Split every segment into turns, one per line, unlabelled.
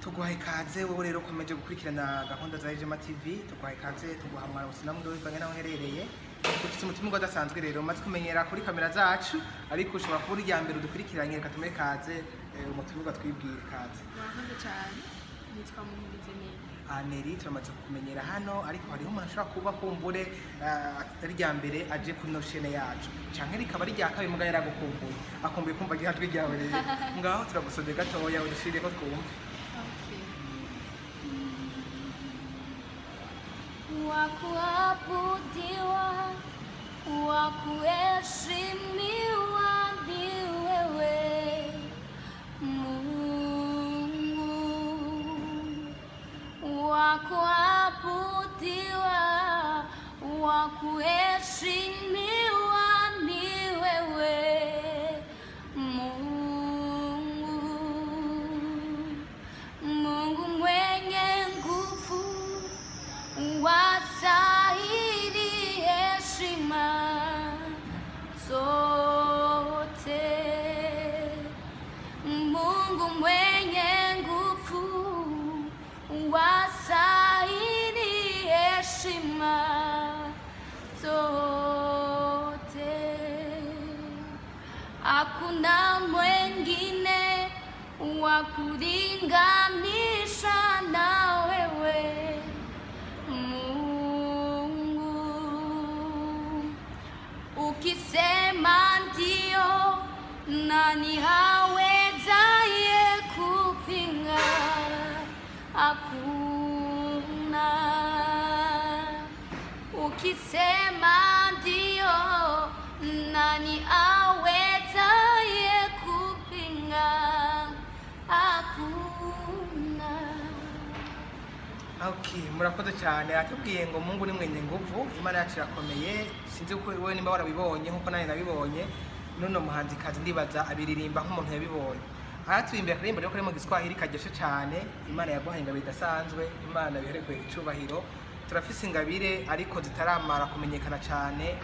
tuguhaye ikaze wowe rero ukomeje gukurikirana gahunda za Ijema TV. Tuguhaye ikaze tuguhamara ubusinamu bwo bivanye naho uherereye. Dufite umutima udasanzwe rero maze kumenyera kuri kamera zacu, ariko ushobora kuba uri ya mbere udukurikiranye. Reka tumere ikaze umutima twibwira ikaze.
Murakoze cyane, nitwa
Nelly. Turamaze kumenyera hano, ariko hariho umuntu ashobora kuba kumbure atari rya mbere aje kuri no chaîne yacu, canke rikaba ari rya kabiri muga yaragukumbuye akumbuye kumva gihajwe ryawe rero. Ngaho turagusode gatoya udushirire ko twumva.
Wakuabudiwa, wakuheshimiwa ni wewe Mungu, wakuabudiwa, wakuheshimiwa ni wewe Mungu, Mungu mwenye nguvu, wastahili heshima zote. Mungu mwenye nguvu, wastahili heshima zote. Hakuna mwengine wa kulinganisha na wewe Mungu. Ukisema ndio, nani hawezaye kupinga? Hakuna. Ukisema ndio, nani hawezaye kupinga? Hakuna.
Okay, murakoze cyane. Atubwiye ngo Mungu ni mwenye nguvu, Imana yacu irakomeye. Sinzi uko wewe nimba warabibonye nkuko nane nabibonye. Nuno muhanzi kazi ndibaza abiririmba nk'umuntu yabibonye. Aratuimbira karimbo ryo kuri mu Giswahili kageshe cyane. Imana yaguhaye ingabire idasanzwe, Imana biheregwe icubahiro. Turafise ingabire ariko zitaramara kumenyekana cyane.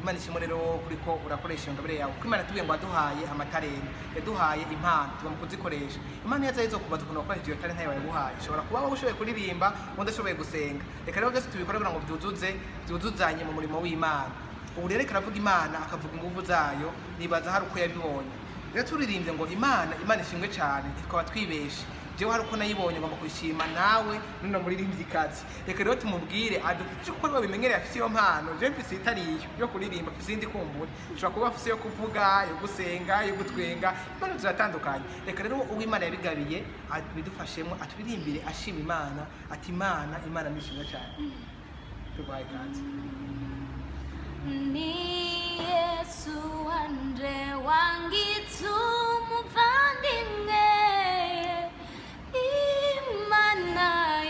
Imana ishimwe rero kuriko urakoresha ingabire yawe. Kuko Imana tubiye ngo aduhaye amatareni, yaduhaye impano tugomba kuzikoresha. Imana yazayizo kubaza kuno kwaje iyo talent yawe yaguhaye. Ushobora kuba wowe ushoboye kuririmba, undi ashoboye gusenga. Reka rero byose tubikora kugira ngo byuzuzanye mu murimo w'Imana. Ubu rero karavuga Imana akavuga inguvu zayo, nibaza hari uko yabibonye. Rero turirimbye ngo Imana ishimwe cyane, tukaba twibeshe. Jewe hari uko nayibonye ngomba kwishima nawe nuno muririmbyikazi. Reka rero tumubwire adufashe kuko babimenyereye afise iyo mpano. Je mfise itariyo yo kuririmba, afise indi kumbura. Ushobora kuba afise yo kuvuga, yo gusenga, yo gutwenga, impano ziratandukanye. Reka rero uw'Imana yabigabiye bidufashemo atubirimbire ashima Imana, ati Imana nishimwe cyane. Tubaye ikaze.
Ni Yesu wanje wangitu muvandimwe,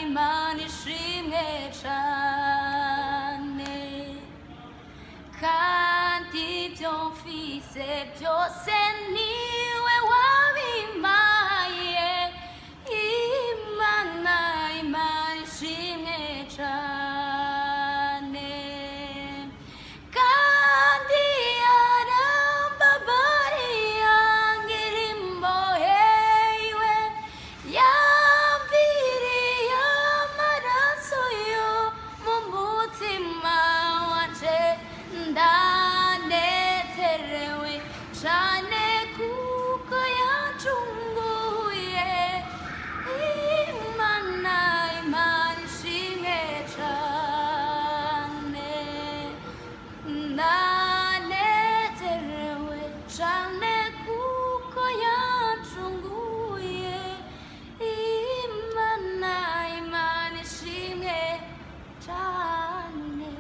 Imana ishimwe cane, kandi ibyo mfise byose niwe wabimpaye. Imana ishimwe cane, kandi yarambabariye angira imbohe iwe, yamviriye amaraso yo mu mutima wanje. Ndanezerewe cane kuko yacunguye. Imana ishimwe cane, ndanezerewe cane kuko yacunguye. Imana ishimwe cane.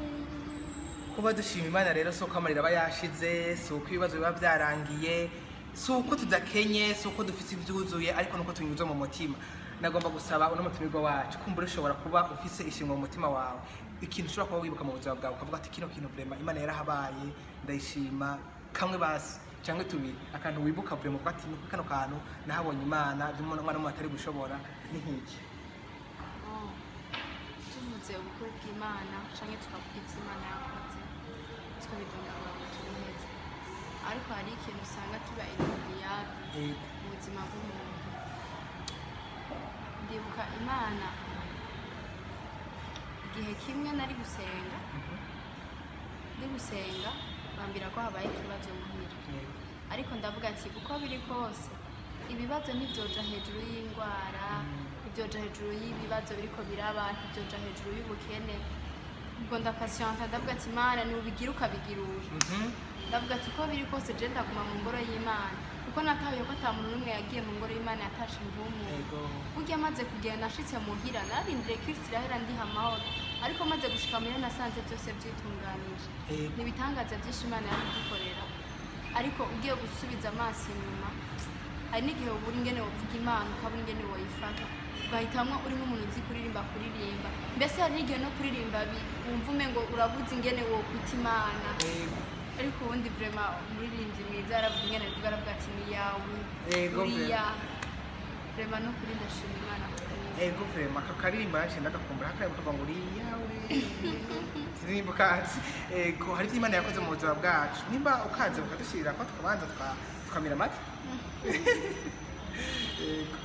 Kuba dushima Imana rero soko amarira aba yashize, soko ibibazo biba byarangiye, soko tudakenye, soko dufite ibyuzuye, ariko nuko tunyuze mu mutima. Nagomba gusaba uno mutumirwa wacu kumbura ushobora kuba ufise ishimwe mu mutima wawe, ikintu ushobora kuba wibuka mu buzima bwawe ukavuga ati kino kintu vraiment Imana yarahabaye ndayishima, kamwe basi cyangwa tubiri, akantu wibuka vraiment uvuga ati kano kantu nahabonye Imana by'umwana mu atari gushobora ni nkiki.
Tuvuze ubukuru bw'Imana canke tukavuga ivyo Imana yakoze, tukabidondagura ngo tubiheze. ariko hari ikintu usanga kiba iriyari mu buzima bw'umuntu. ndibuka Imana igihe kimwe nari gusenga bambira ko habaye ikibazo muhira, ariko ndavuga ati uko biri kose ibibazo ntibyoja hejuru y'indwara, ntibyoja hejuru y'ibibazo biriko biraba, ntibyoja hejuru y'ubukene. Ubwo ndapasiyanta ndavuga ati Imana nubigira ukabigirura. Ndavuga ati uko biri kose je ndaguma mu ngoro y'Imana, kuko natahuye ko ata muntu n'umwe yagiye mu ngoro y'Imana yatashe imvumu. Burya maze kugenda nashitse muhira narindiriye ko ifite irahera ndiha amahoro, ariko maze gushika muhira nasanze byose byitunganije. Ni ibitangaza byinshi Imana yabidukorera, ariko ugiye gusubiza amaso inyuma hari n'igihe ubura ingene wovuga Imana ukabura ingene woyifata, ugahitamwo uri nk'umuntu uzi kuririmba mbese hari n'igihe no kuririmba wumva umengo urabuze ingene wokwita Imana, ariko ubundi vraiment umuririmbyi mwiza aravuga ingene bivuga, aravuga ati ni yawe uriya vraiment no kuri ndashima Imana.
Ego vraiment akaririmba yaje ndagakumbura akarimba kavuga ngo uri yawe sirimba kazi. Ego hari ivyo Imana yakoze mu buzima bwacu, nimba ukaze ukadushirira ko tukabanza tukamira amata. Ego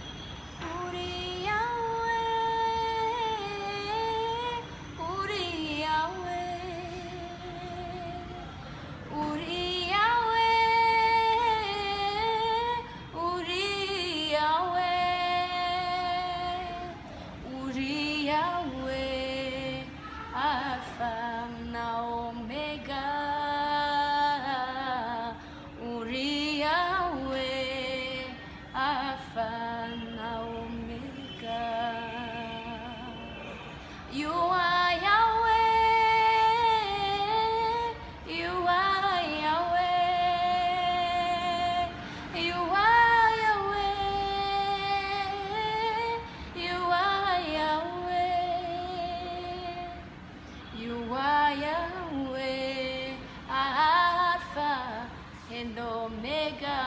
and Omega,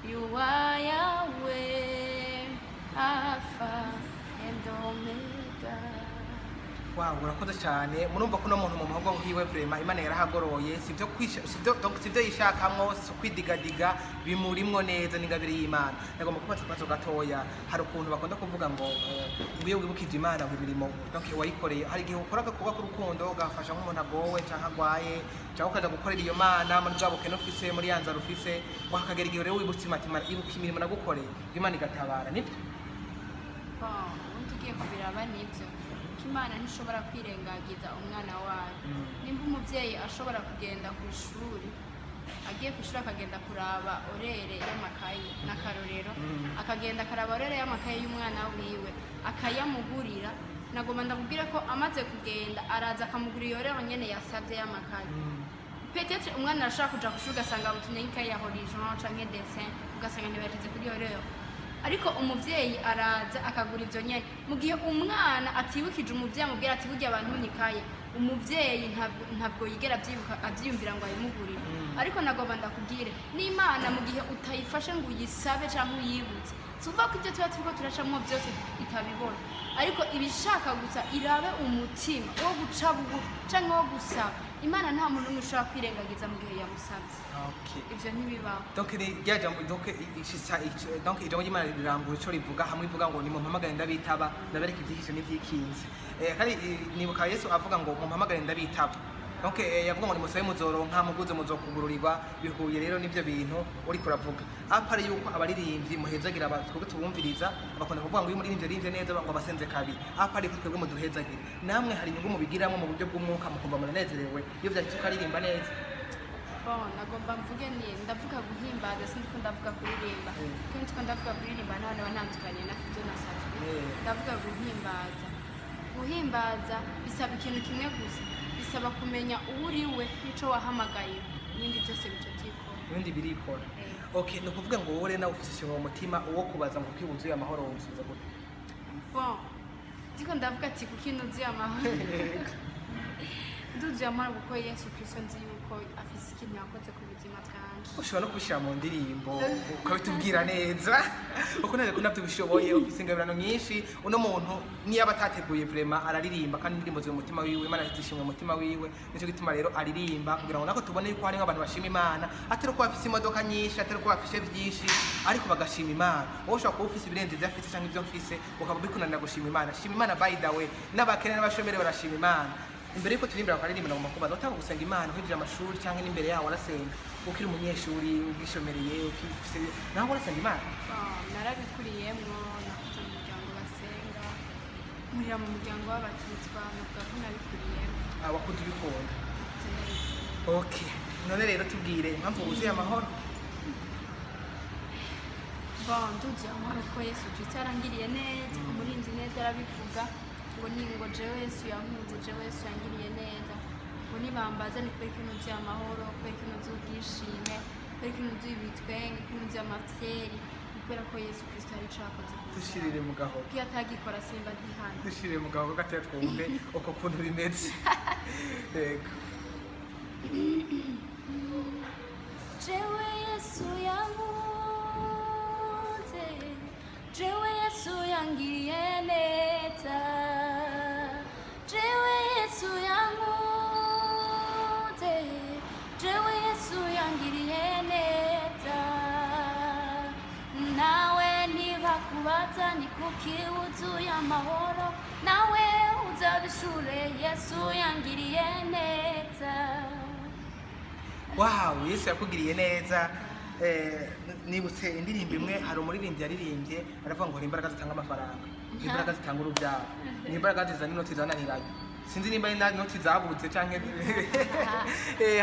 you are Yahweh, Alpha and Omega.
Wow, urakoze cyane. Murumva ko no muntu mu muhogo hiwe vraiment Imana yarahagoroye, sivyo yishakamwo, so kwidigadiga bimurimwo neza n'ingabire y'Imana. Nagomba kubatsa kwazo gatoya, hari ukuntu bakunda kuvuga ngo mbiye wibukije Imana mu birimo donc wayikoreye. Hari igihe ukora gakuba ku rukundo ugafasha nk'umuntu agowe cyangwa agwaye, cyangwa ukaja gukorera iyo Mana muri bwabo kene ufise muri yanza rufise, wakagera igihe rero wibutse Imana ibuka imirimo nagukoreye, Imana igatabara. Nibyo
tugiye kubiraba nibyo Imana ntishobora kwirengagiza umwana wayo. Nimba umuvyeyi ashobora kugenda ku ishuri, agiye ku ishuri akagenda kuraba orere y'amakayi n'akarorero, akagenda akaraba orere y'amakayi y'umwana wiwe akayamugurira, nagomba ndakubwire ko amaze kugenda araza akamugurira iyo orere nyene yasavye y'amakayi. Peut-être umwana arashaka kuja ku ishuri ugasanga butumye nk'ikayi ya horizon canke dessin, ugasanga ntibashyize kuri iyo orere, ariko umuvyeyi araza akagura ivyo nyene. Mu gihe umwana atibukije umuvyeyi amubwira ati burya abantu bunikaye, umuvyeyi ntabwo yigera avyiyumvira ngo ayimugurire. Ariko nagomba ndakubwire n'Imana mu gihe utayifashe ngo uyisabe canke uyibutse, suva ko ivyo tuba turiko turacamwo vyose itabibona, ariko ibishaka gusa irabe umutima wo guca bugufi canke wo gusaba. Imana nta muntu n'umwe ushobora kwirengagiza mu gihe yamusabye. Ivyo ntibibaho.
Donc ijambo ry'Imana rirangura ico rivuga, hamwe ivuga ngo nimumpamagare ndabitaba, ndabereka ivyihishe n'ivyikinze. Kandi nibuka Yesu avuga ngo mumpamagare ndabitaba. Donc yavuga ngo nimusabe muzoronka, muguze muzokugururirwa. Bihuye rero n'ivyo bintu uri kuravuga. Apari yuko abaririmbyi muhezagira abatwe tubumviriza, bakunda kuvuga ngo uyu muririmbyi rimvye neza ngo abasenze kabiri. Apari ko twebwe muduhezagire. Namwe hari inyungu mubigiramwo mu buryo bw'umwuka, mukumva munezerewe iyo vyahise ukaririmba neza.
Nagomba mvuge ni ndavuga guhimbaza, sindiko ndavuga kuririmba. Kuko ndiko ndavuga kuririmba nta hantu banandukanye na fivyo nasatwe. Ndavuga guhimbaza. Guhimbaza bisaba ikintu kimwe gusa, bisaba kumenya uriwe nico wahamagaye, ibindi byose bico byikora.
Ibindi birikora. Okay, no kuvuga ngo wowe na ufise mu mutima uwo kubaza ngo kwibuzuye amahoro wumsubiza gute?
Ndiko ndavuga ati kuko inuzuye amahoro. Nduzuye amahoro kuko Yesu Kristo nzi yuko yuko afise ikintu yakoze ku buzima bwanje.
ushobora no kubishyira mu ndirimbo ukabitubwira neza uko ntabwo nabyo bishoboye ufise ingabirano nyinshi uno muntu niyo aba atateguye vraiment araririmba kandi indirimbo ziri mu mutima wiwe Imana zishimwe mu mutima wiwe nicyo gituma rero aririmba kugira ngo nako tubone yuko harimo abantu bashima Imana atari ko bafise imodoka nyinshi atari ko bafise byinshi ariko bagashima Imana wowe ushobora kuba ufise ibirenze ibyo afise cyangwa ibyo mfise ukaba bikunanira gushima Imana shima Imana by the way n'abakene n'abashomeri barashima Imana imbere yuko turimbira bakaririmba ngo makuba notanga gusenga Imana uhejeje amashuri cyangwa n'imbere yaho warasenga ukiri umunyeshuri ugishomereye ukifise naho warasenga Imana
narabikuriyemwo nakuze mu muryango basenga nkurira mu muryango w'abatutsi navuga ko nabikuriyemwo
wakuze ubikunda okay none rero tubwire impamvu wuzuye amahoro
nduzuye amahoro ko Yesu Kristo yarangiriye neza umurinzi neza arabivuga ngo ningo jewe Yesu yankunze jewe Yesu yangiriye neza ngo nibambaza ni kwereka nuzuye amahoro kwereka nuzuye ubwishime kwereka nuzuye ibitwenge kwereka nuzuye amafyeri kubera ko Yesu Kristo ari cakoze
dushirire mu gahoro
iyo atagikora simba ntihana
dushirire mu gahoro gateye twumve uko kuntu bimeze yego
jewe Yesu yankunze jewe Yesu yangiriye neza jewe Yesu yankunze jewe Yesu yangiriye neza nawe nibakubaza ni kuki wuzuye amahoro nawe uzabishure Yesu yangiriye neza
wow Yesu yakugiriye neza nibutse indirimbo imwe hari umuririmbyi yaririmbye aravuga ngo hari imbaraga zitanga amafaranga imbaraga zitanga urubyaro ni imbaraga zizana inoti zananiranye sinzi nimba ari inoti zabutse cyangwa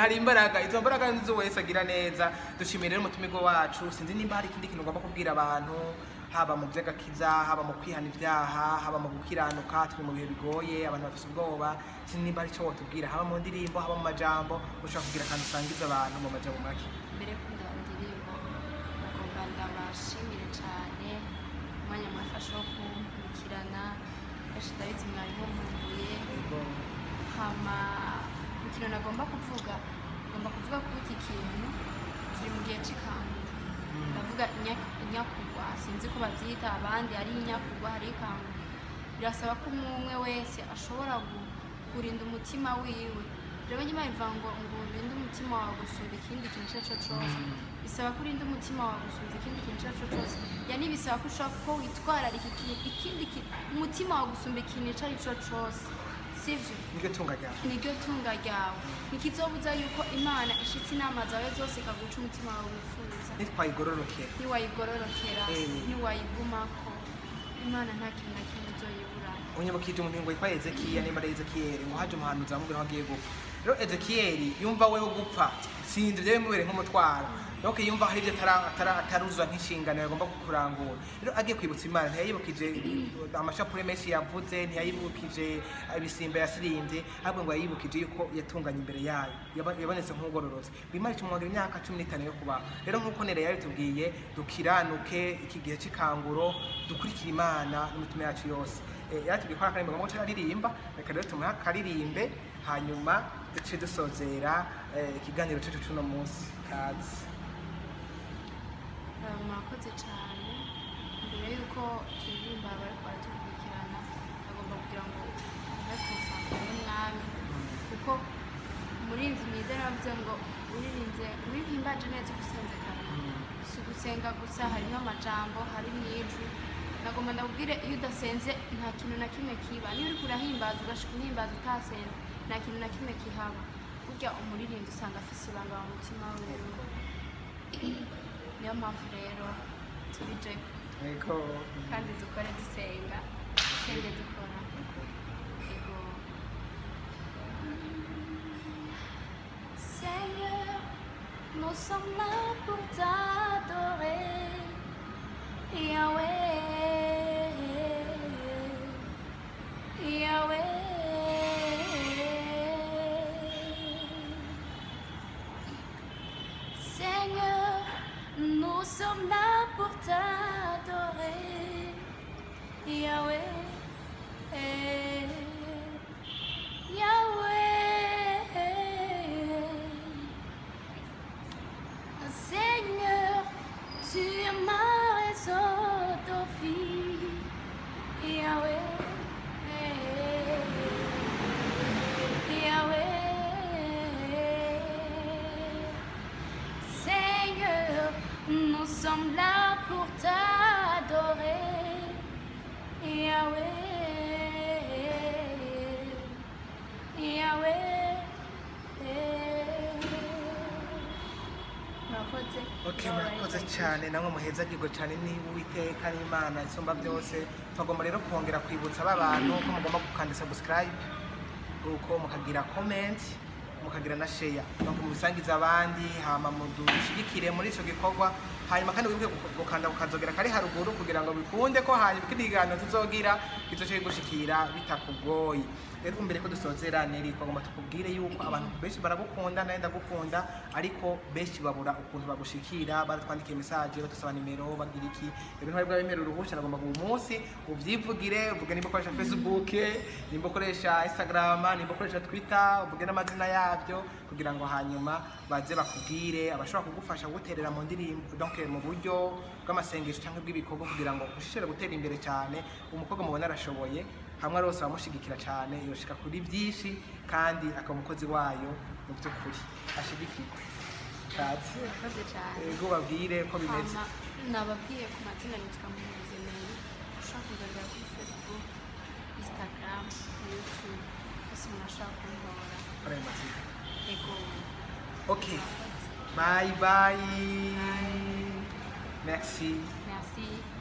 hari imbaraga izo mbaraga nizo wese agira neza dushimire rero umutumirwa wacu sinzi nimba hari ikindi kintu ugomba kubwira abantu haba mu by'agakiza haba mu kwihana ibyaha haba mu gukiranuka turi mu bihe bigoye abantu bafite ubwoba sinzi nimba hari icyo watubwira haba mu ndirimbo haba mu majambo ushobora kugira akantu usangiza abantu mu majambo make
mbere kunda ndirimbo nagomba ndabashimire cyane umwanya mwafashe wo kunkurikirana kenshi ndabizi mwari munkumbuye hama ikintu nagomba kuvuga kuri iki kintu turi mu gihe cy'ikangu ndavuga inyakugwa sinzi ko babyita abandi ari inyakugwa hari ikangu birasaba ko umwe wese ashobora kurinda umutima wiwe rero nyuma bivuga ngo urinde umutima wawe gusumba ikindi kintu icyo ari cyo cyose bisaba ko urinda umutima wawe gusumba ikindi kintu icyo ari cyo cyose yani bisaba ko ushobora ko witwararika umutima wawe gusumba ikintu icyo ari cyo cyose sivyo niryo tunga ryawe ntikizobuza yuko Imana ishitse inama zawe zose ikaguca umutima wawe wifuza niwayigororokera niwayigumako Imana nta kintu na kimwe uzoyibura
unyibukije umuntu ngo yitwa Ezekiya nimba ari Ezekiyeli ngo haje umuhanuzi amubwira ko agiye gupfa rero Ezekiyeli yumva wewe gupfa sinzi byo bimubere nk'umutwaro nuko yumva hari ibyo ataruzuza nk'inshingano yagomba kurangura rero agiye kwibutsa Imana ntiyayibukije amashapure menshi yavuze ntiyayibukije ibisimba yasirimbye ahubwo ngo yayibukije yuko yatunganye imbere yayo yabonetse nk'ugororotse bimara icumwagira imyaka 15 yo kubaho rero nk'uko nere yabitubwiye dukiranuke iki gihe cy'ikanguro dukurikira Imana n'imitima yacu yose yaratubwiye ko akarimbo ngo cyaririmba reka rero tumuha karirimbe hanyuma duce dusozera ikiganiro cyacu cy'uno munsi kazi
mwakoze cyane mbere yuko turirimba bari kwaraturikirana agomba kugira ngo ube kusanga n'umwami kuko umurinzi mwiza yavuze ngo urihimbaje neza ugusenze kare si ugusenga gusa harimo amajambo hari n'ijwi nagomba ndakubwire iyo udasenze nta kintu na kimwe kiba niyo uri kurahimbaza ugashika uhimbaza utasenze nta kintu na kimwe kihaba burya umuririmbyi usanga afise ibanga mu mutima wiwe niyo mpamvu rero tubije kandi dukore dusenga dusenge dukora ego Seigneur nous sommes là pour t'adorer Yahweh Yahweh Seigneur nous sommes là pour t'adorer, Yahweh, Yahweh, sur ma réseau d'office. Yahweh, Yahweh, Seigneur, nous sommes là pour t'adorer. Yahweh, Yahweh.
Okay, murakoze cyane namwe muheza gigo cyane niba Uwiteka n'Imana isumba byose. Tugomba rero kongera kwibutsa abantu ko mugomba gukanda subscribe, uko mukagira comment, mukagira na share, donc mubisangiza abandi, hama mudushigikire muri ico gikorwa. Hanyuma kandi wibuke gukanda ukazogera kari haruguru kugira ngo bikunde ko hanyuma ikiganiro tuzogira kizoce gushikira bitakugoye. Rero mbere ko dusozera Nelly, twagomba tukubwire yuko abantu benshi baragukunda naye ndagukunda, ariko benshi babura ukuntu bagushikira, baratwandikiye message batusaba nimero bagira iki. Rero ntari bwabemera uruhusha, nagomba uyu munsi uvyivugire, uvuge nimba ukoresha Facebook, nimba ukoresha Instagram, nimba ukoresha Twitter, uvuge n'amazina yavyo kugira ngo hanyuma baze bakubwire abashobora kugufasha guterera mu ndirimbo, donc mu buryo bw'amasengesho cyangwa bw'ibikorwa kugira ngo ushishire gutera imbere cyane. Umukobwa mubona arashoboye, hamwe rwose bamushigikira cyane, yoshika kuri byinshi kandi akaba umukozi wayo mu by'ukuri ashigikirwa. Katsi ego babwire ko bimeze.
Nababwiye ku mazina nitwa Nelly, ushaka kugaragara kuri Facebook, Instagram na YouTube, ese mwashaka kumbora
Kora ayo mazina.
ego.
Okay, bye bye, merci.
Merci.